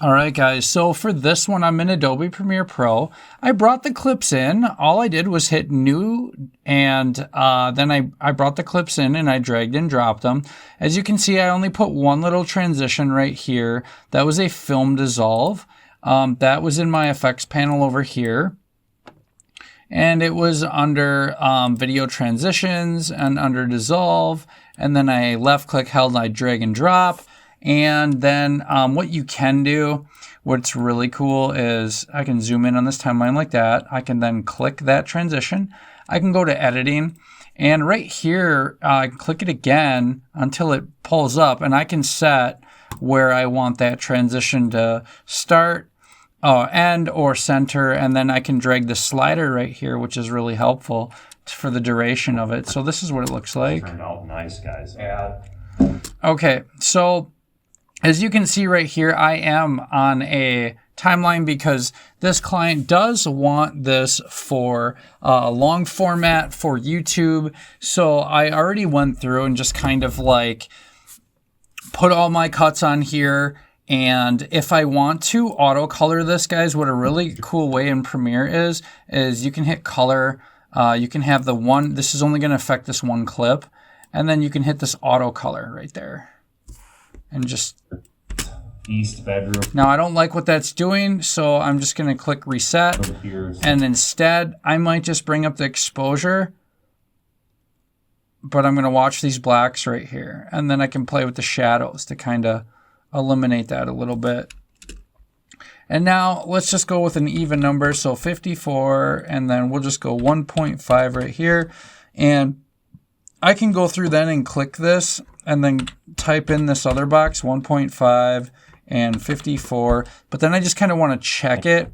All right, guys, so for this one, I'm in Adobe Premiere Pro. I brought the clips in. All I did was hit new, and then I brought the clips in and I dragged and dropped them. As you can see, I only put one little transition right here. That was a film dissolve. That was in my effects panel over here. And it was under video transitions and under dissolve. And then I left click, held, I drag and drop. And then what you can do, what's really cool is I can zoom in on this timeline like that. I can then click that transition. I can go to editing, and right here, I click it again until it pulls up, and I can set where I want that transition to start, end, or center, and then I can drag the slider right here, which is really helpful for the duration of it. So this is what it looks like. Turned out nice, guys. Okay, so as you can see right here, I am on a timeline because this client does want this for long format for YouTube. So I already went through and just kind of like put all my cuts on here. And if I want to auto color this, guys, what a really cool way in Premiere is you can hit color. You can have the one, this is only going to affect this one clip. And then you can hit this auto color right there. And just east bedroom. Now I don't like what that's doing, so I'm just going to click reset. And instead, I might just bring up the exposure, but I'm going to watch these blacks right here. And then I can play with the shadows to kind of eliminate that a little bit. And now let's just go with an even number. So 54, and then we'll just go 1.5 right here. And I can go through then and click this and then type in this other box, 1.5 and 54. But then I just kind of want to check it.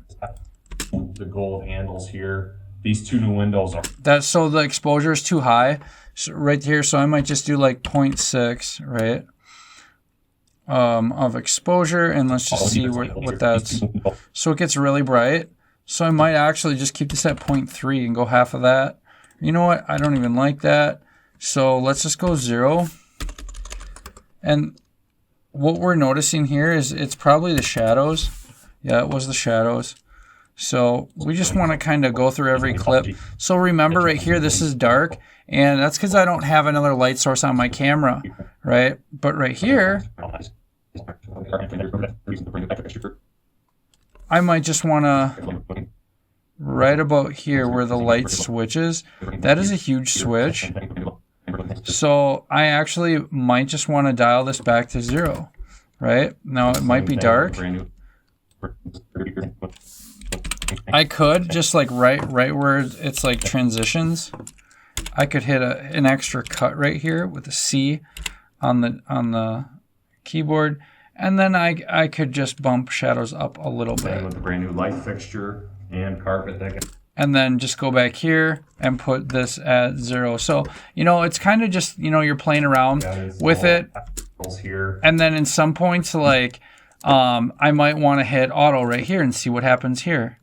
The gold handles here. These two new windows are... That's so the exposure is too high right here. So I might just do like 0.6, right? Of exposure. And let's just see what that's... So it gets really bright. So I might actually just keep this at 0.3 and go half of that. You know what? I don't even like that. So let's just go 0. And what we're noticing here is it's probably the shadows. Yeah, it was the shadows. So we just want to kind of go through every clip. So remember right here, this is dark. And that's because I don't have another light source on my camera, right? But right here, I might just want to, right about here where the light switches, that is a huge switch. So I actually might just want to dial this back to 0, right? Now it might be dark. I could just like right where it's like transitions, I could hit an extra cut right here with a C on the keyboard, and then I could just bump shadows up a little bit. With a brand new light fixture and carpet that can... And then just go back here and put this at 0. So, you know, it's kind of just, you know, you're playing around with it. Here. And then in some points, like, I might want to hit auto right here and see what happens here.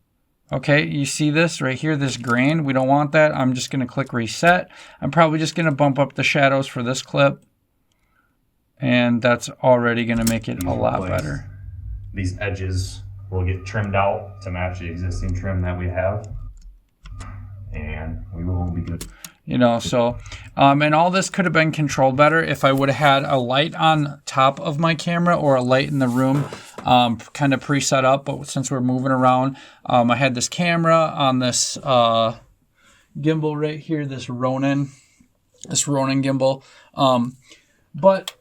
Okay, you see this right here, this grain? We don't want that. I'm just going to click reset. I'm probably just going to bump up the shadows for this clip. And that's already going to make it a lot better. These edges will get trimmed out to match the existing trim that we have. And we will be good. You know, so, and all this could have been controlled better if I would have had a light on top of my camera or a light in the room kind of pre-set up. But since we're moving around, I had this camera on this gimbal right here, this Ronin gimbal. But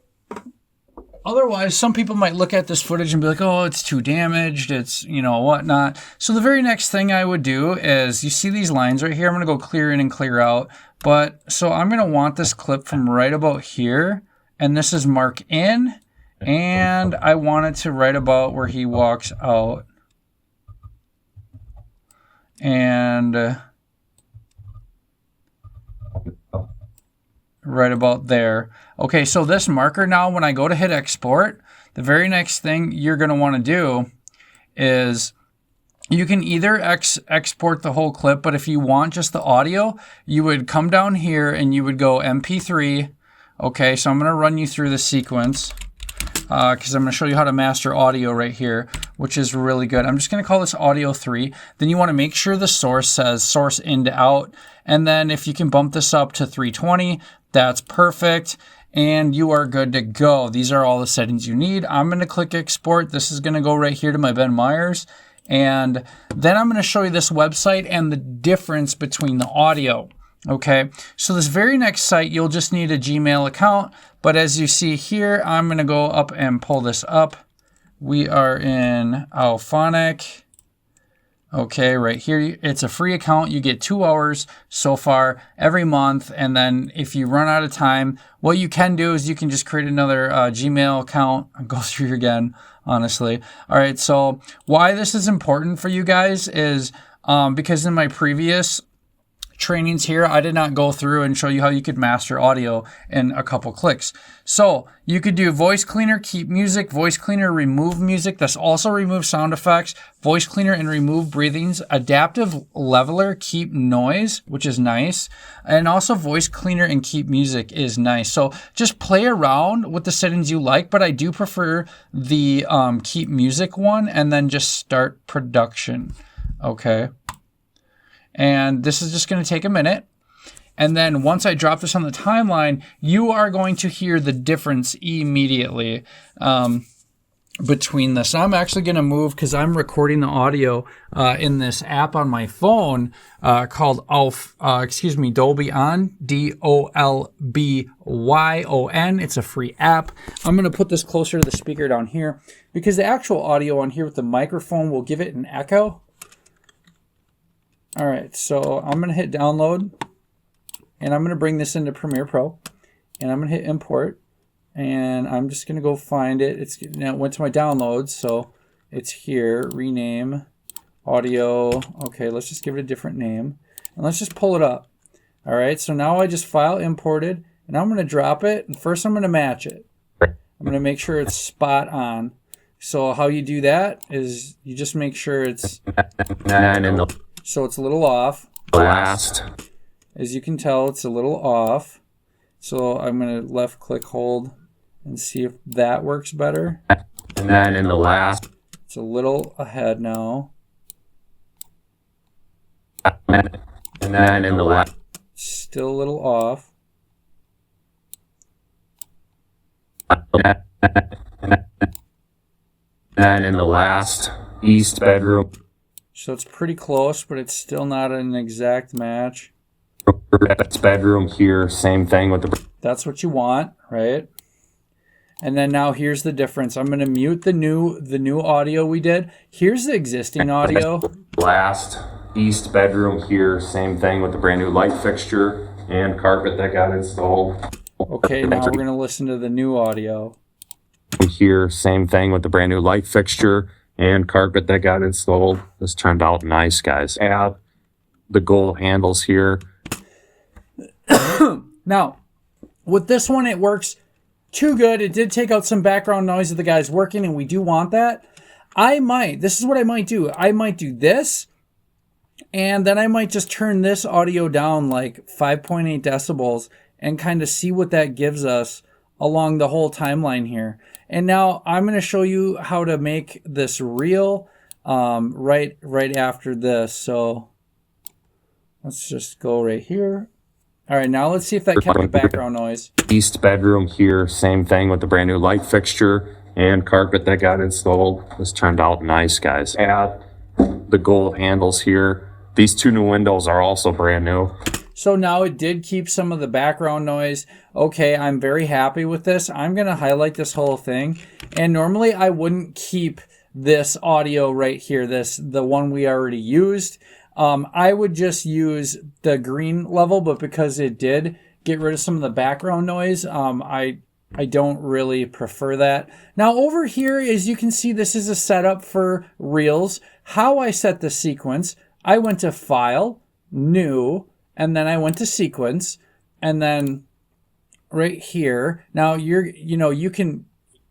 otherwise, some people might look at this footage and be like, oh, it's too damaged, it's, you know, whatnot. So the very next thing I would do is, you see these lines right here? I'm going to go clear in and clear out. But, so I'm going to want this clip from right about here. And this is mark in. And I want it to right about where he walks out. And right about there. Okay, so this marker now, when I go to hit export, the very next thing you're going to want to do is you can either export the whole clip, but if you want just the audio, you would come down here and you would go MP3. Okay, so I'm going to run you through the sequence. because I'm going to show you how to master audio right here, which is really good. I'm just going to call this audio 3. Then you want to make sure the source says source in to out. And then if you can bump this up to 320, that's perfect. And you are good to go. These are all the settings you need. I'm going to click export. This is going to go right here to my Ben Myers. And then I'm going to show you this website and the difference between the audio. Okay, so this very next site, you'll just need a Gmail account. But as you see here, I'm going to go up and pull this up. We are in Auphonic. Okay, right here, it's a free account. You get 2 hours so far every month. And then if you run out of time, what you can do is you can just create another Gmail account and go through again, honestly. All right, so why this is important for you guys is because in my previous trainings here, I did not go through and show you how you could master audio in a couple clicks. So you could do voice cleaner, keep music, voice cleaner, remove music. This also removes sound effects, voice cleaner and remove breathings, adaptive leveler, keep noise, which is nice. And also voice cleaner and keep music is nice. So just play around with the settings you like, but I do prefer the keep music one and then just start production. Okay. And this is just going to take a minute. And then once I drop this on the timeline, you are going to hear the difference immediately between this. I'm actually going to move because I'm recording the audio in this app on my phone called Dolby On, DOLBYON. It's a free app. I'm going to put this closer to the speaker down here because the actual audio on here with the microphone will give it an echo. All right, so I'm going to hit download, and I'm going to bring this into Premiere Pro, and I'm going to hit import, and I'm just going to go find it. Now it went to my downloads, so it's here, rename, audio. Okay, let's just give it a different name, and let's just pull it up. All right, so now I just file imported, and I'm going to drop it, and first I'm going to match it. I'm going to make sure it's spot on. So how you do that is you just make sure it's... So it's a little off. Last. As you can tell, it's a little off. So I'm going to left click hold and see if that works better. And then in the last. It's a little ahead now. And then in the last. Still a little off. And then in the last east bedroom. So it's pretty close, but it's still not an exact match. That's bedroom here, same thing with the... That's what you want, right? And then now here's the difference. I'm going to mute the new audio we did. Here's the existing audio. Last east bedroom here, same thing with the brand new light fixture and carpet that got installed. Okay, now we're going to listen to the new audio. Here, same thing with the brand new light fixture and carpet that got installed. This turned out nice, guys. Add the gold handles here. Now, with this one, it works too good. It did take out some background noise of the guys working, and we do want that. This is what I might do. I might do this, and then I might just turn this audio down like 5.8 decibels and kind of see what that gives us along the whole timeline here. And now I'm going to show you how to make this real right after this. So let's just go right here. All right, now let's see if that kept the background noise. East bedroom here, same thing with the brand new light fixture and carpet that got installed. This turned out nice, guys. Add the gold handles here. These two new windows are also brand new. So now it did keep some of the background noise. Okay, I'm very happy with this. I'm going to highlight this whole thing. And normally I wouldn't keep this audio right here, the one we already used. I would just use the green level, but because it did get rid of some of the background noise, I don't really prefer that. Now over here, as you can see, this is a setup for Reels. How I set the sequence, I went to File, New, and then I went to Sequence, and then right here. Now you can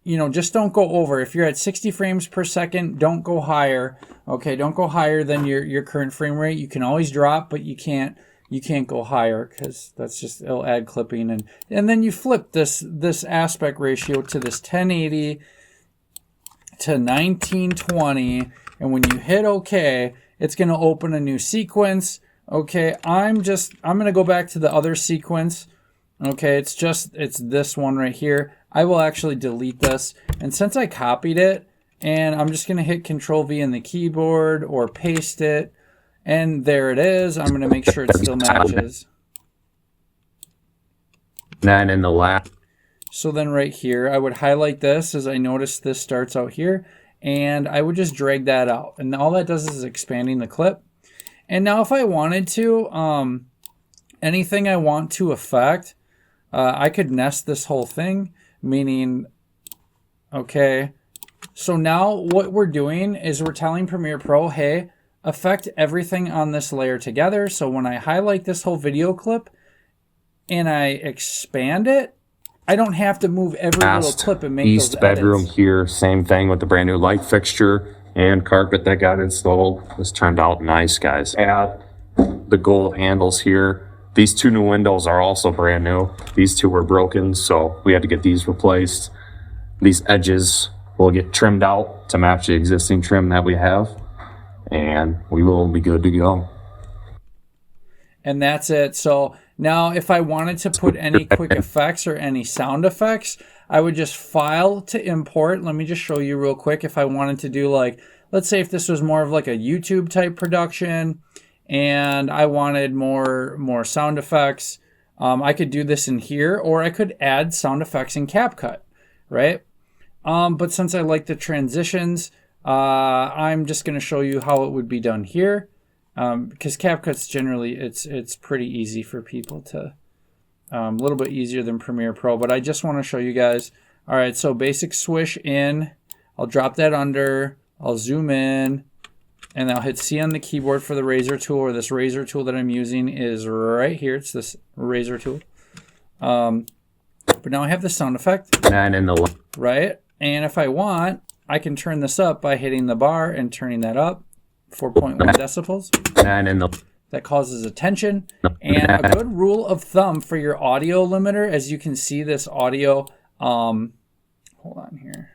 just don't go over. If you're at 60 frames per second, don't go higher. Okay, don't go higher than your current frame rate. You can always drop, but you can't You can't go higher because that's just, it'll add clipping. And then you flip this aspect ratio to this 1080 to 1920. And when you hit OK, it's going to open a new sequence. Okay, I'm going to go back to the other sequence. Okay, it's this one right here. I will actually delete this. And since I copied it, and I'm just going to hit Control V in the keyboard or paste it. And there it is. I'm going to make sure it still matches. Then in the last. So then right here, I would highlight this as I notice this starts out here. And I would just drag that out. And all that does is expanding the clip. And now if I wanted to, anything I want to affect, I could nest this whole thing. Meaning, okay. So now what we're doing is we're telling Premiere Pro, hey, affect everything on this layer together. So when I highlight this whole video clip and I expand it, I don't have to move every little clip and make East those bedroom edits. here, same thing with the brand new light fixture and carpet that got installed. This turned out nice, guys. Add the gold handles here. These two new windows are also brand new. These two were broken, so we had to get these replaced. These edges will get trimmed out to match the existing trim that we have, and we will be good to go. And that's it. So now if I wanted to put any quick effects or any sound effects, I would just file to import. Let me just show you real quick. If I wanted to do, like, let's say if this was more of like a YouTube type production and I wanted more sound effects, I could do this in here, or I could add sound effects in CapCut, right? But since I like the transitions, I'm just going to show you how it would be done here. Because CapCut's generally, it's pretty easy for people to, a little bit easier than Premiere Pro, but I just want to show you guys. All right, so basic swish in, I'll drop that under, I'll zoom in, and I'll hit C on the keyboard for the razor tool, or this razor tool that I'm using is right here. It's this razor tool. But now I have the sound effect. And in the right, and if I want, I can turn this up by hitting the bar and turning that up. 4.1 decibels. And in the that causes attention. And a good rule of thumb for your audio limiter, as you can see this audio, hold on here.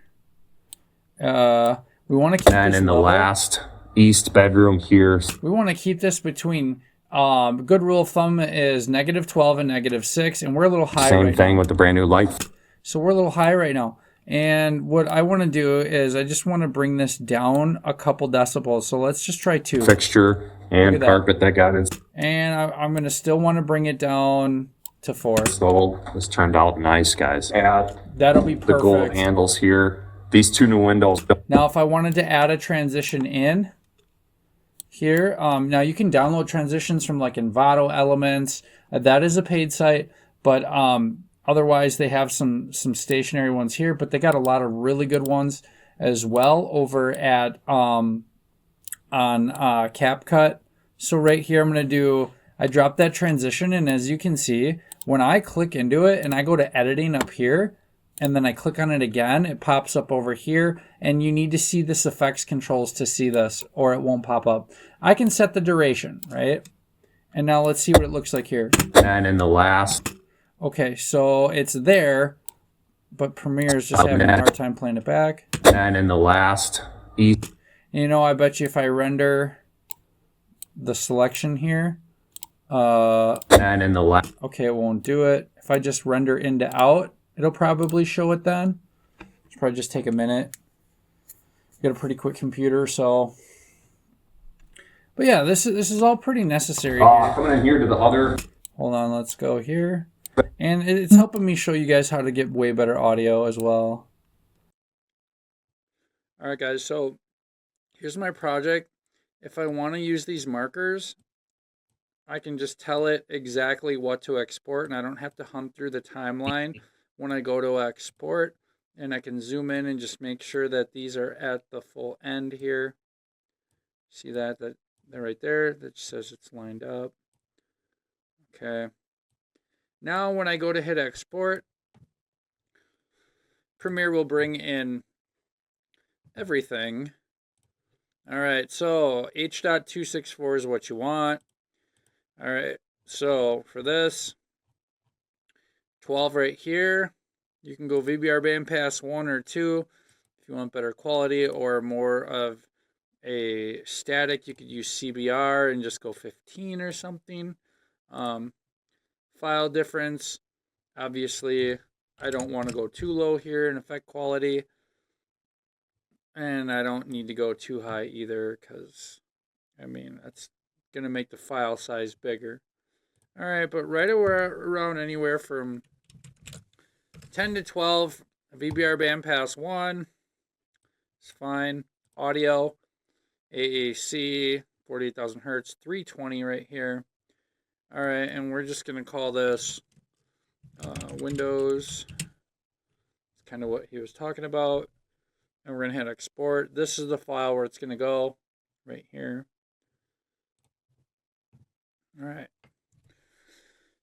We want to keep and this in the level. last east bedroom here. We want to keep this between, good rule of thumb is -12 and -6, and we're a little high Same right thing now. with the brand new light. So we're a little high right now. And what I want to do is I just want to bring this down a couple decibels. So let's just try 2. Fixture and carpet that got And I'm going to still want to bring it down to 4. installed. This turned out nice, guys. Add That'll be perfect. the gold handles here. These two new windows. Now, if I wanted to add a transition in here, now you can download transitions from like Envato Elements. That is a paid site, but otherwise they have some stationary ones here, but they got a lot of really good ones as well over at on CapCut. So right here, I'm going to do, I drop that transition, and as you can see, when I click into it and I go to editing up here, and then I click on it again, it pops up over here, and you need to see this effects controls to see this, or it won't pop up. I can set the duration, right? And now let's see what it looks like here. And in the last. Okay, so it's there, but Premiere is just having a hard time playing it back. And in the last. You know, I bet you if I render the selection here, and in the last. okay, it won't do it. If I just render into out, it'll probably show it then. It's probably just take a minute. Got a pretty quick computer, so. But yeah, this is all pretty necessary here. Coming in here to the other. Hold on, let's go here. And it's helping me show you guys how to get way better audio as well. All right, guys, so here's my project. If I want to use these markers, I can just tell it exactly what to export, and I don't have to hunt through the timeline when I go to export. And I can zoom in and just make sure that these are at the full end here. See that they're right there. That says it's lined up. Okay. Now when I go to hit export, Premiere will bring in everything. All right, so H.264 is what you want. All right, So for this, 12 right here. You can go VBR bandpass 1 or 2 if you want better quality, or more of a static. You could use CBR and just go 15 or something. File difference, obviously, I don't want to go too low here in effect quality. And I don't need to go too high either, because, I mean, that's going to make the file size bigger. All right, but right around anywhere from 10 to 12, VBR bandpass 1 is fine. Audio, AAC, 48,000 hertz, 320 right here. All right, and we're just going to call this Windows. It's kind of what he was talking about. And we're going to hit export. This is the file where it's going to go right here. All right.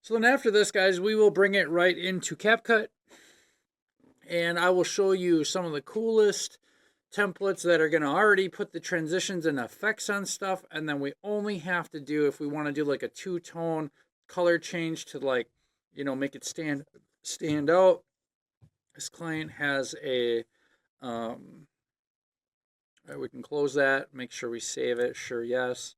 So then after this, guys, we will bring it right into CapCut. And I will show you some of the coolest templates that are going to already put the transitions and effects on stuff. And then we only have to do, if we want to do like a two-tone color change to, like, you know, make it stand out. This client has a, all right, we can close that, make sure we save it. Sure, yes.